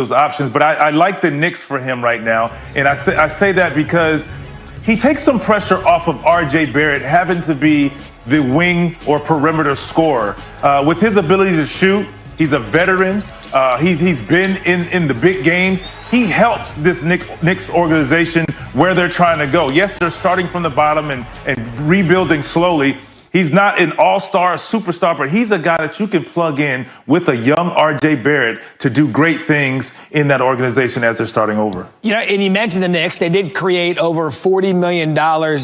those options. But I like the Knicks for him right now. And I say that because he takes some pressure off of R.J. Barrett having to be the wing or perimeter scorer. With his ability to shoot, he's a veteran. He's been in the big games. He helps this Knicks organization where they're trying to go. Yes, they're starting from the bottom and rebuilding slowly. He's not an all-star superstar, but he's a guy that you can plug in with a young R.J. Barrett to do great things in that organization as they're starting over. You know, and you mentioned the Knicks. They did create over $40 million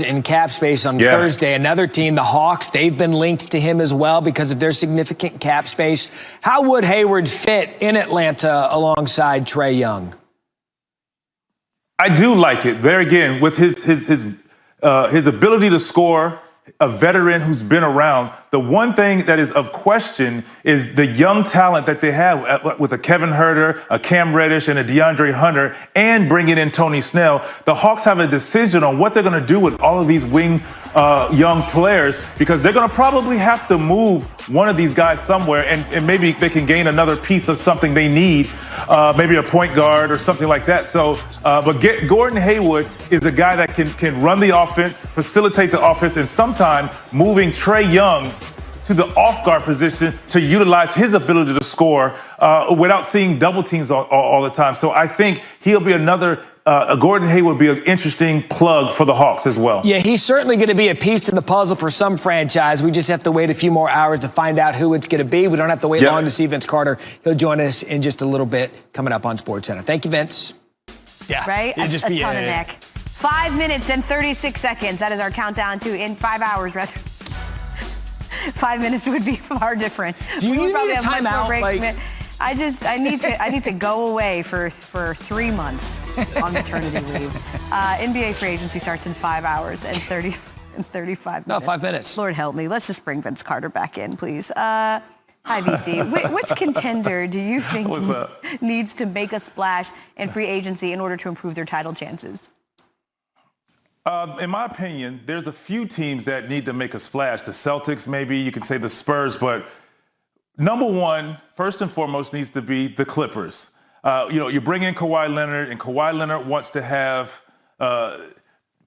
in cap space on Thursday. Another team, the Hawks, they've been linked to him as well because of their significant cap space. How would Hayward fit in Atlanta alongside Trae Young? I do like it. There again, with his ability to score, a veteran who's been around. The one thing that is of question is the young talent that they have with a Kevin Huerter, a Cam Reddish, and a DeAndre Hunter, and bringing in Tony Snell. The Hawks have a decision on what they're going to do with all of these wing young players, because they're going to probably have to move one of these guys somewhere, and maybe they can gain another piece of something they need, maybe a point guard or something like that. So, but Gordon Hayward is a guy that can run the offense, facilitate the offense, and sometimes moving Trae Young to the off-guard position to utilize his ability to score without seeing double teams all the time. So I think he'll be another Gordon Hayward would be an interesting plug for the Hawks as well. Yeah, he's certainly going to be a piece to the puzzle for some franchise. We just have to wait a few more hours to find out who it's going to be. We don't have to wait long to see Vince Carter. He'll join us in just a little bit coming up on SportsCenter. Thank you, Vince. Yeah, right? A ton of neck. 5 minutes and 36 seconds. That is our countdown to in 5 hours, rather. 5 minutes would be far different. Do you need a timeout? I need to go away for 3 months on maternity leave. NBA free agency starts in 5 hours and 35 minutes. No, 5 minutes. Lord help me. Let's just bring Vince Carter back in, please. Hi, VC. Which contender do you think needs to make a splash in free agency in order to improve their title chances? In my opinion, there's a few teams that need to make a splash. The Celtics, maybe you could say the Spurs, but number one, first and foremost, needs to be the Clippers. You bring in Kawhi Leonard, and Kawhi Leonard wants to have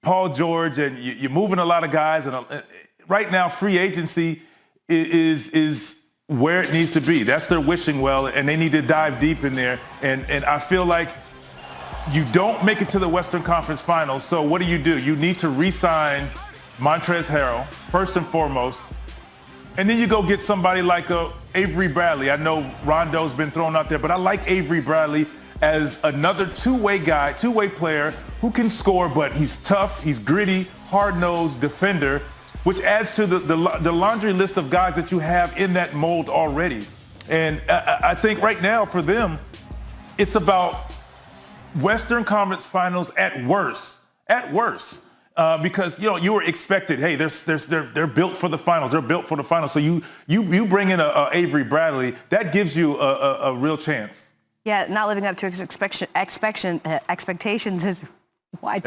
Paul George, and you're moving a lot of guys. And right now, free agency is where it needs to be. That's their wishing well, and they need to dive deep in there. And I feel like you don't make it to the Western Conference Finals, so what do? You need to re-sign Montrezl Harrell, first and foremost. And then you go get somebody like Avery Bradley. I know Rondo's been thrown out there, but I like Avery Bradley as another two-way guy, two-way player who can score, but he's tough, he's gritty, hard-nosed defender, which adds to the laundry list of guys that you have in that mold already. And I think right now for them, it's about Western Conference Finals at worst. Because you were expected. Hey, they're built for the finals. They're built for the finals. So you bring in a Avery Bradley, that gives you a real chance. Yeah, not living up to expectations is why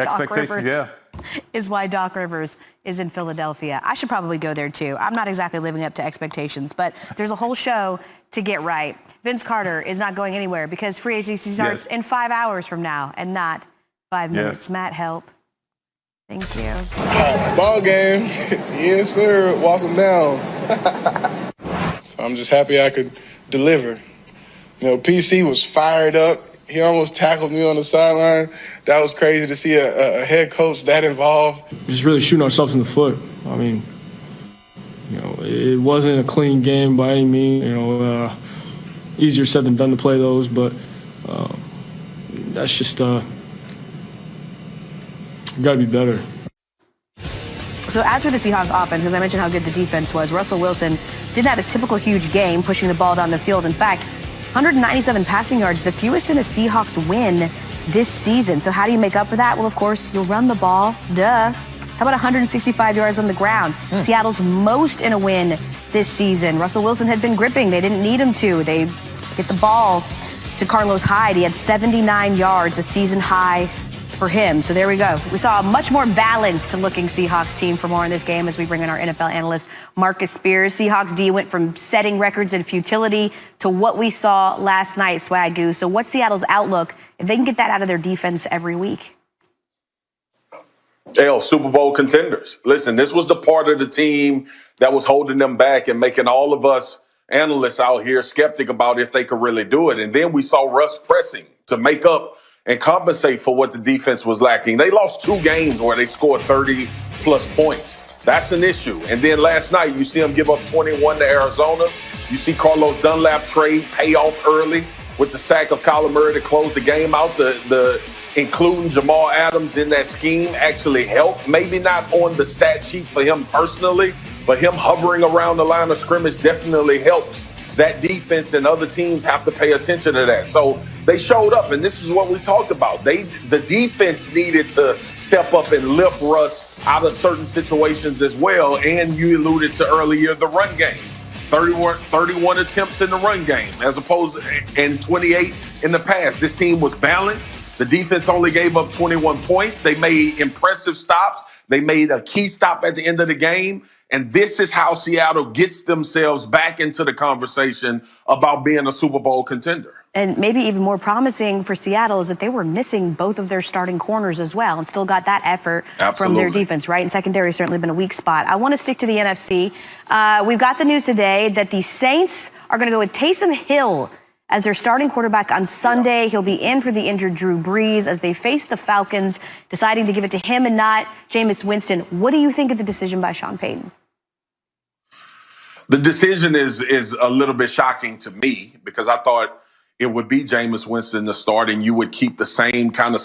Doc Rivers is in Philadelphia. I should probably go there too. I'm not exactly living up to expectations, but there's a whole show to get right. Vince Carter is not going anywhere because free agency starts in 5 hours from now and not 5 minutes. Matt, help. Thank you. Ball game. Yes, sir. Walk him down. So I'm just happy I could deliver. PC was fired up. He almost tackled me on the sideline. That was crazy to see a head coach that involved. Just really shooting ourselves in the foot. I mean, it wasn't a clean game by any means. Easier said than done to play those, but that's just got to be better. So as for the Seahawks offense, because I mentioned how good the defense was, Russell Wilson didn't have his typical huge game pushing the ball down the field. In fact, 197 passing yards, the fewest in a Seahawks win this season. So how do you make up for that? Well, of course, you'll run the ball. Duh. How about 165 yards on the ground? Seattle's most in a win this season. Russell Wilson had been gripping. They didn't need him to. They get the ball to Carlos Hyde. He had 79 yards, a season high for him. So there we go. We saw a much more balanced looking Seahawks team. For more on this game, as we bring in our NFL analyst, Marcus Spears. Seahawks D went from setting records in futility to what we saw last night, Swagoo. So what's Seattle's outlook if they can get that out of their defense every week? Super Bowl contenders. Listen, this was the part of the team that was holding them back and making all of us analysts out here skeptic about if they could really do it. And then we saw Russ pressing to make up and compensate for what the defense was lacking. They lost 2 games where they scored 30-plus points. That's an issue. And then last night, you see them give up 21 to Arizona. You see Carlos Dunlap trade pay off early with the sack of Kyler Murray to close the game out. The including Jamal Adams in that scheme actually helped. Maybe not on the stat sheet for him personally, but him hovering around the line of scrimmage definitely helps that defense, and other teams have to pay attention to that. So they showed up, and this is what we talked about. The defense needed to step up and lift Russ out of certain situations as well, and you alluded to earlier the run game. 31 attempts in the run game as opposed to and 28 in the past. This team was balanced. The defense only gave up 21 points. They made impressive stops. They made a key stop at the end of the game. And this is how Seattle gets themselves back into the conversation about being a Super Bowl contender. And maybe even more promising for Seattle is that they were missing both of their starting corners as well and still got that effort from their defense, right? And secondary has certainly been a weak spot. I want to stick to the NFC. We've got the news today that the Saints are going to go with Taysom Hill as their starting quarterback on Sunday. He'll be in for the injured Drew Brees as they face the Falcons, deciding to give it to him and not Jameis Winston. What do you think of the decision by Sean Payton? The decision is a little bit shocking to me because I thought it would be Jameis Winston to start and you would keep the same kind of